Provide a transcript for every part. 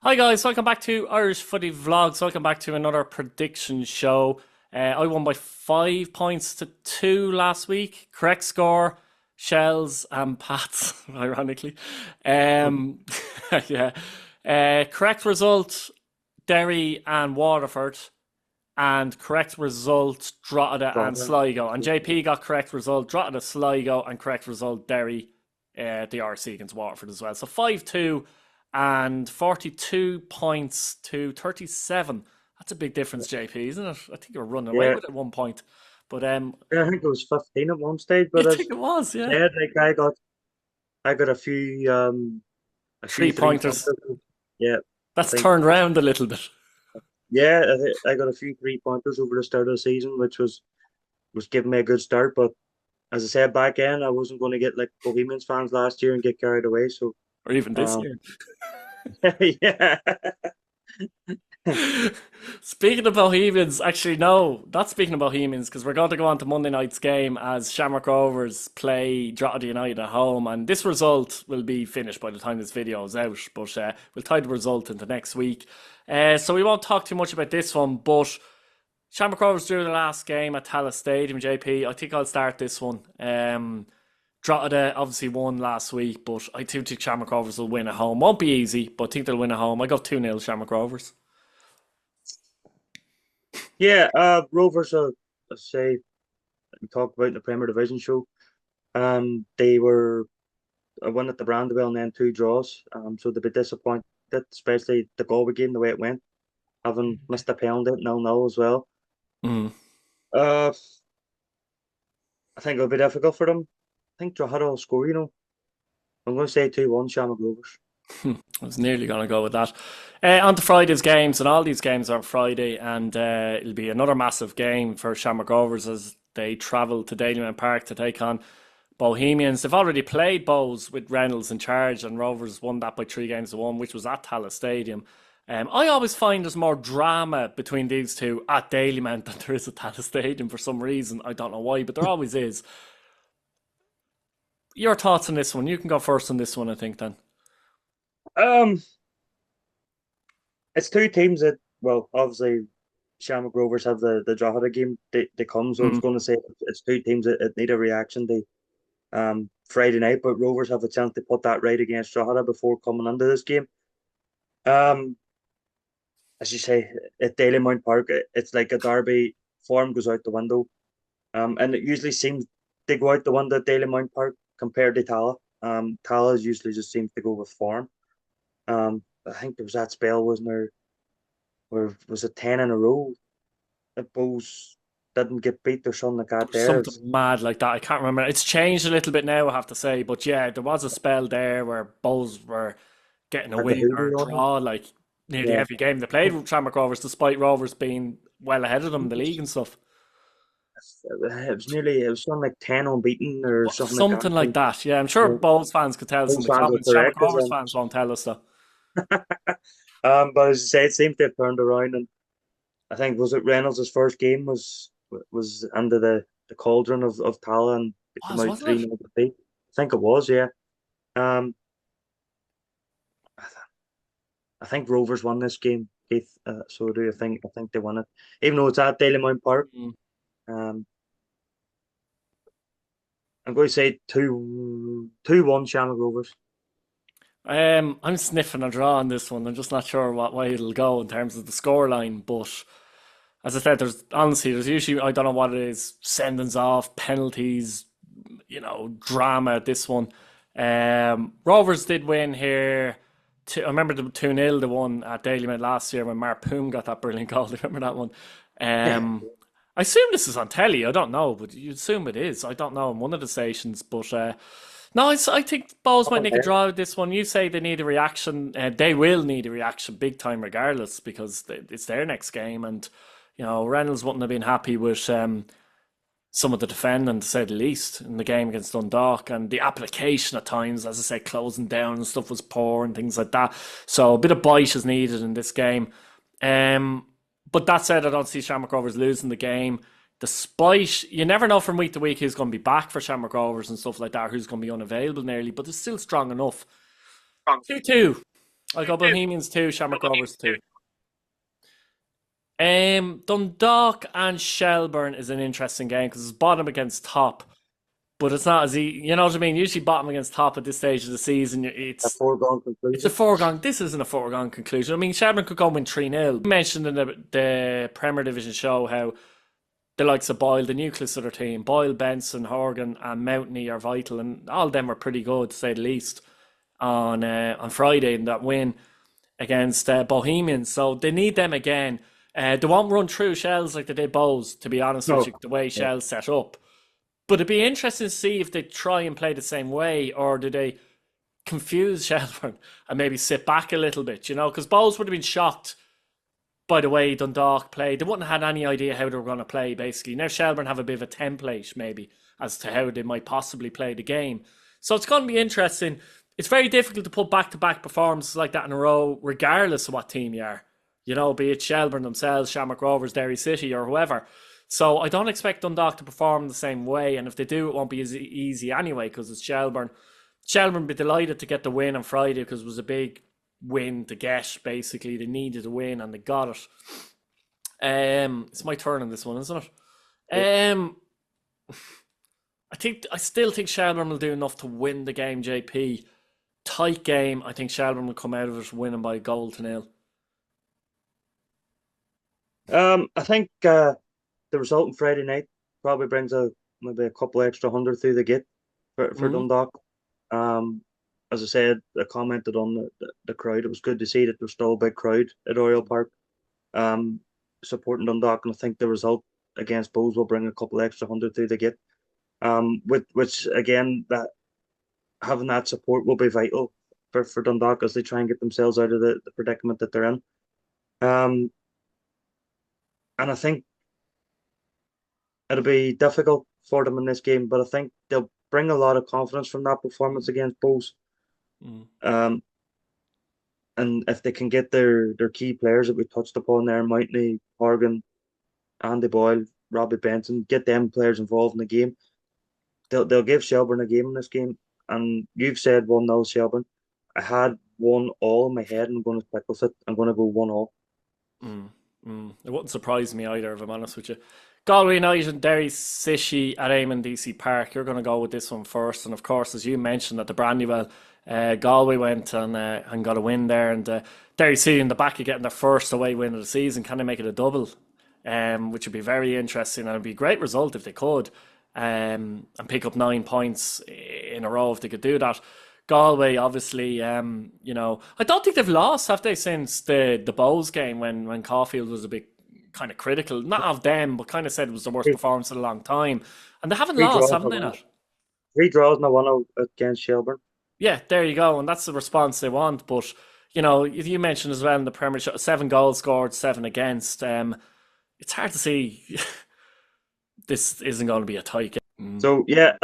Hi guys, welcome back to Irish Footy Vlogs. Welcome back to another prediction show. I won by 5 points to 2 last week. Correct score, Shells and Pats, ironically. Um, yeah. Correct result, Derry and Waterford. And correct result, Drogheda and Drogheda. Sligo. And JP got correct result, Drogheda, Sligo, and correct result, Derry, the RC against Waterford as well. So 5-2 and 42 points to 37. That's a big difference, JP, isn't it? I think you were running away Yeah, with it at one point. But yeah, I think it was 15 at one stage, you but think as it was, yeah. said, like I got a few Three three pointers. pointers. Yeah, I That's think turned round a little bit. yeah, I got a few 3 pointers over the start of the season, which was giving me a good start. But as I said back then, I wasn't going to get like Bohemians fans last year and get carried away. So Or even this um, year. yeah, Speaking of Bohemians, actually, no, not speaking of Bohemians, because we're going to go on to Monday night's game as Shamrock Rovers play Drogheda United at home. And this result will be finished by the time this video is out, but we'll tie the result into next week. So we won't talk too much about this one, but Shamrock Rovers drew the last game at Tallaght Stadium, JP. I think I'll start this one. Drogheda obviously won last week, but I do think Shamrock Rovers will win at home. Won't be easy, but I think they'll win at home. I got 2-0 Shamrock Rovers. yeah. Rovers, let's say we talked about in the Premier Division show. They were a win at the Brandywell and then two draws. So they'd be disappointed, especially the Galway game, the way it went, having missed a penalty at 0-0 as well. Mm. Uh, I think it'll be difficult for them. I think Drogheda will score, I'm going to say 2-1 Shamrock Rovers. I was nearly going to go with that. On to Friday's games, and all these games are on Friday, and it'll be another massive game for Shamrock Rovers as they travel to Dalymount Park to take on Bohemians. They've already played Bows with Reynolds in charge, and Rovers won that by 3 games to 1, which was at Tallaght Stadium. I always find there's more drama between these two at Dalymount than there is at Tallaght Stadium for some reason. I don't know why, but there always is. Your thoughts on this one? You can go first on this one, I think, then. Um, it's two teams that, well, obviously Shamrock Rovers have the Drogheda game they come, so I was Mm. going to say it's two teams that need a reaction. Friday night, but Rovers have a chance to put that right against Drogheda before coming into this game. Um, as you say, at Dalymount Park, it's like a derby. Form goes out the window. And it usually seems to go out the window at Dalymount Park compared to Tala. Tala usually just seems to go with form. I think there was that spell, wasn't there, where was it 10 in a row that Bows didn't get beat or something like that there. Something mad like that. I can't remember. It's changed a little bit now, I have to say. But yeah, there was a spell there where Bulls were getting a Had the win or hoodoo a on it. draw like nearly Yeah. every game they played with Shamrock Rovers, despite Rovers being well ahead of them in the league and stuff. It was something like 10 unbeaten or something like that. Something like So, that. Yeah, I'm sure yeah, Bulls fans could tell us in those the fans will comments. Shamrock correct us. Rovers fans won't tell us though. But as I say, it seems to have turned around, and I think was it Reynolds' first game was under the cauldron of Tala and they came out Wasn't 3-0 defeat. I think it was, yeah. Um, I, th- I think Rovers won this game, Keith. So do you think? I think they won it, even though it's at Dalymount Park. it? Um, I'm going to say 2-1 Shamrock Rovers. I'm sniffing a draw on this one. I'm just not sure what way it'll go in terms of the scoreline. But as I said, there's usually I don't know what it is, sendings off, penalties, drama at this one. Rovers did win here. I remember the 2-0 the one at Dalymount last year when Mark Poom got that brilliant goal. Do you remember that one? Yeah, Um, I assume this is on telly. I don't know, but you assume it is. I don't know on one of the stations, but no, I think Bowes up might in make a there. draw with this one. You say they need a reaction. They will need a reaction big time, regardless, because it's their next game, and Reynolds wouldn't have been happy with some of the defending, to say the least, in the game against Dundalk, and the application at times, as I say, closing down and stuff was poor and things like that. So a bit of bite is needed in this game. Um, but that said, I don't see Shamrock Rovers losing the game. Despite, you never know from week to week who's going to be back for Shamrock Rovers and stuff like that, who's going to be unavailable nearly, but it's still strong enough. 2-2. I got Bohemians 2, Shamrock Rovers 2. Dundalk and Shelbourne is an interesting game because it's bottom against top, but it's not as easy. You know what I mean? Usually bottom against top at this stage of the season, A foregone it's a conclusion. foregone. This isn't a foregone conclusion. I mean, Shelbourne could go and win 3-0. You mentioned in the Premier Division show how the likes of Boyle, the nucleus of their team, Boyle, Benson, Horgan, and Mountney are vital, and all of them were pretty good to say the least on Friday in that win against Bohemians. So they need them again. They won't run through Shells like they did Bows, to be honest with No. you, the way No. Shells set up. But it'd be interesting to see if they try and play the same way, or do they confuse Shelbourne and maybe sit back a little bit, because Bows would have been shocked by the way Dundalk played. They wouldn't have had any idea how they were going to play, basically. Now Shelbourne have a bit of a template, maybe, as to how they might possibly play the game. So it's going to be interesting. It's very difficult to put back-to-back performances like that in a row, regardless of what team you are. Be it Shelbourne themselves, Shamrock Rovers, Derry City, or whoever. So I don't expect Dundalk to perform the same way, and if they do, it won't be as easy anyway, because it's Shelbourne. Shelbourne be delighted to get the win on Friday, because it was a big win to get, basically. They needed a win, and they got it. It's my turn on this one, isn't it? I still think Shelbourne will do enough to win the game, JP. Tight game. I think Shelbourne will come out of it winning by a goal to nil. I think the result on Friday night probably brings maybe a couple extra hundred through the gate for Mm-hmm. Dundalk. As I said, I commented on the crowd. It was good to see that there's still a big crowd at Oriel Park, supporting Dundalk, and I think the result against Bows will bring a couple extra hundred through the gate. Which again, that having that support will be vital for Dundalk as they try and get themselves out of the predicament that they're in. Um, and I think it'll be difficult for them in this game, but I think they'll bring a lot of confidence from that performance against Bows. Mm. And if they can get their key players that we touched upon there, Mountney, Horgan, Andy Boyle, Robbie Benson, get them players involved in the game, they'll give Shelbourne a game in this game. And you've said 1-0 Shelbourne. I had 1-1 in my head, and I'm going to stick with it. I'm going to go 1-1. It wouldn't surprise me either, if I'm honest with you. Galway United and Derry City at Eamon DC Park. You're going to go with this one first, and of course, as you mentioned at the Brandywell, Galway went and got a win there, and Derry City in the back of getting their first away win of the season. Can they make it a double? Which would be very interesting, and it'd be a great result if they could, and pick up 9 points in a row if they could do that. Galway, obviously, I don't think they've lost, have they, since the Bows game when Caulfield was a bit kind of critical, not of them, but kind of said it was the worst Three, performance in a long time. And they haven't three lost, draws haven't and they a 1-0. not? 3 draws and a 1-0 against Shelbourne. Yeah, there you go. And that's the response they want. But, you mentioned as well in the Premiership, 7 goals scored, 7 against. It's hard to see this isn't going to be a tight game. So yeah,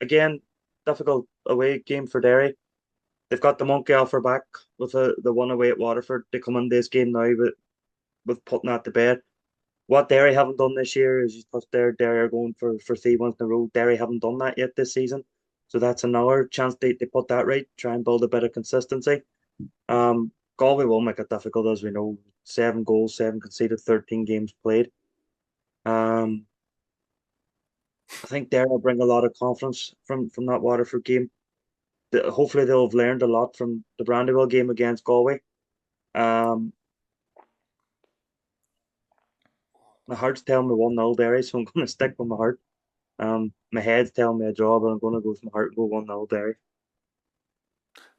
again, difficult away game for Derry. They've got the monkey off their back with the one away at Waterford. They come in this game now with putting that to bed. What Derry haven't done this year is Derry are going for 3 months in a row. Derry haven't done that yet this season. So that's another chance they put that right, try and build a bit of consistency. Galway will make it difficult, as we know. 7 goals, 7 conceded, 13 games played. I think Derry will bring a lot of confidence from that Waterford game. Hopefully they'll have learned a lot from the Brandywell game against Galway. My heart's telling me 1-0 Derry, so I'm going to stick with my heart. My head's telling me a draw, but I'm going to go with my heart and go 1-0 Derry.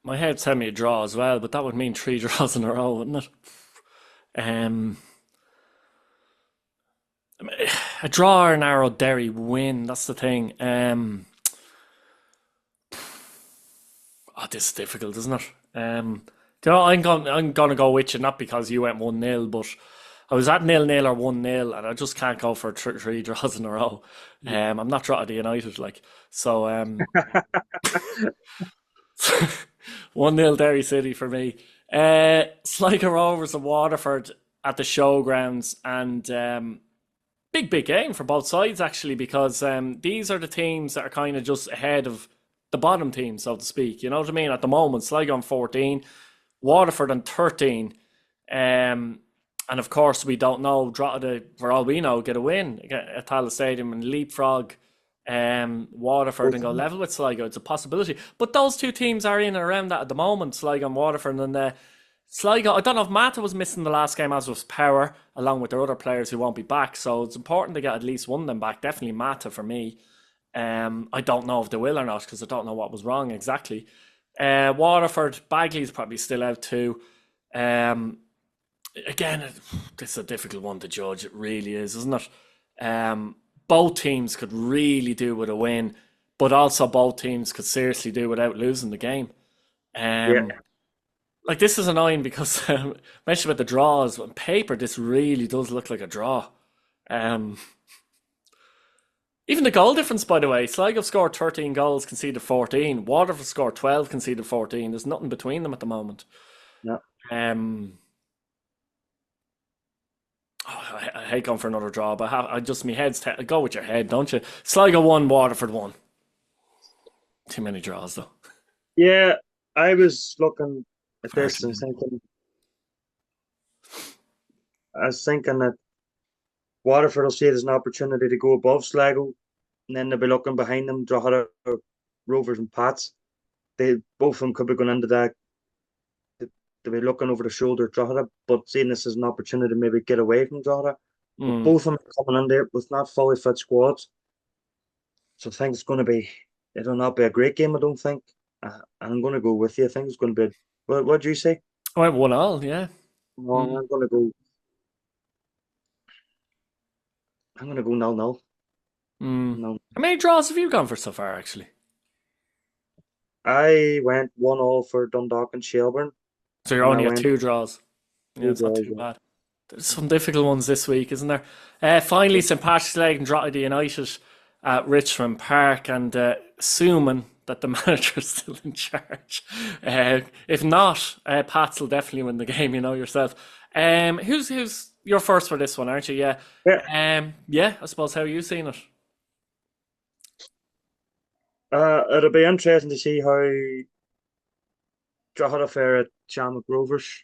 My head's telling me a draw as well, but that would mean 3 draws in a row, wouldn't it? A draw or an arrow Derry win, that's the thing. This is difficult, isn't it? I'm gonna go with you, not because you went 1-0, but I was at 0-0 or 1-0, and I just can't go for 3 draws in a row. I'm not Drogheda United, so. 1-0 Derry City for me. Sligo Rovers and Waterford at the showgrounds, and big game for both sides actually, because these are the teams that are kind of just ahead of the bottom team, so to speak. You know what I mean? At the moment, Sligo on 14, Waterford on 13. And of course, we don't know. Drogheda, for all we know, get a win at Tallaght Stadium and leapfrog Waterford and go level with Sligo. It's a possibility. But those two teams are in and around that at the moment, Sligo and Waterford. And Sligo, I don't know if Mata was missing the last game, as was Power, along with their other players who won't be back. So it's important to get at least one of them back. Definitely Mata for me. I don't know if they will or not because I don't know what was wrong exactly. Waterford, Bagley's probably still out too. Again, it's a difficult one to judge. It really is, isn't it? Both teams could really do with a win, but also both teams could seriously do without losing the game. Yeah. Like this is annoying because mentioned about the draws. On paper, this really does look like a draw. Even the goal difference, by the way, Sligo scored 13 goals, conceded 14. Waterford scored 12, conceded 14. There's nothing between them at the moment. No. I hate going for another draw, but I just my head's go with your head, don't you? Sligo 1, Waterford 1. Too many draws though. Yeah, I was looking at this and thinking, that Waterford will see it as an opportunity to go above Sligo, and then they'll be looking behind them, Drogheda, Rovers, and Pats. Both of them could be going into that. They'll be looking over the shoulder at Drogheda, but seeing this as an opportunity to maybe get away from Drogheda. Both of them are coming in there with not fully fit squads. So I think it's going to be, it'll not be a great game, I don't think. I'm going to go with you. I think it's going to be, what do you say? I went 1-1, yeah. No, I'm going to go 0-0. No. How many draws have you gone for so far, actually? I went 1-1 for Dundalk and Shelbourne. So you're only at 2 draws. Yeah, it's not draws, too bad. There's some difficult ones this week, isn't there? Finally, St Patrick's Leg and Drogheda United at Richmond Park, and assuming that the manager's still in charge. If not, Pats will definitely win the game, you know yourself. Who's you're first for this one, aren't you? Yeah. I suppose, how are you seeing it? It'll be interesting to see how Drogheda fare at Shamrock Rovers.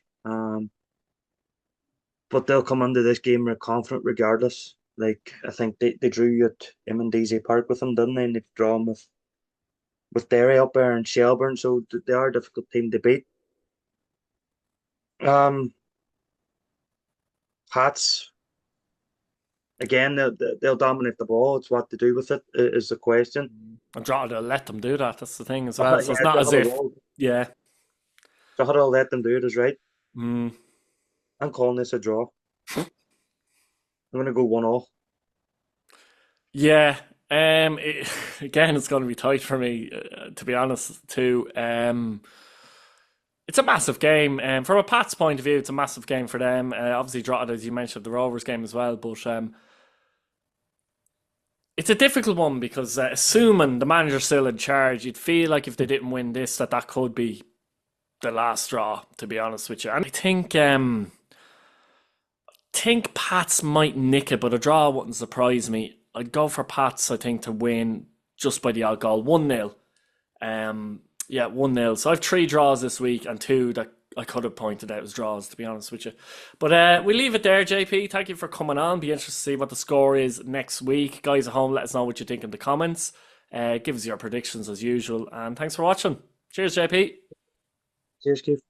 But they'll come into this game confident regardless. Like, I think they drew you at Immendeezy Park with them, didn't they? And they've drawn with Derry up there and Shelbourne, so they are a difficult team to beat. Pats, again, they'll dominate the ball. It's what to do with it is the question. And Drogheda will let them do that. That's the thing as well. So it's not as if, Drogheda will let them do it is right. Mm. I'm calling this a draw. I'm going to go 1-0. Yeah. Again, it's going to be tight for me, to be honest, too. It's a massive game. From a Pats point of view, it's a massive game for them. Obviously, Drogheda, as you mentioned, the Rovers game as well. But it's a difficult one because assuming the manager's still in charge, you'd feel like if they didn't win this, that could be the last straw, to be honest with you. And I think Pats might nick it, but a draw wouldn't surprise me. I'd go for Pats, I think, to win just by the odd goal. 1-0. 1-0. So I have 3 draws this week and 2 that I could have pointed out as draws, to be honest with you. But we leave it there, JP. Thank you for coming on. Be interested to see what the score is next week. Guys at home, let us know what you think in the comments. Give us your predictions as usual. And thanks for watching. Cheers, JP. Cheers, Keith.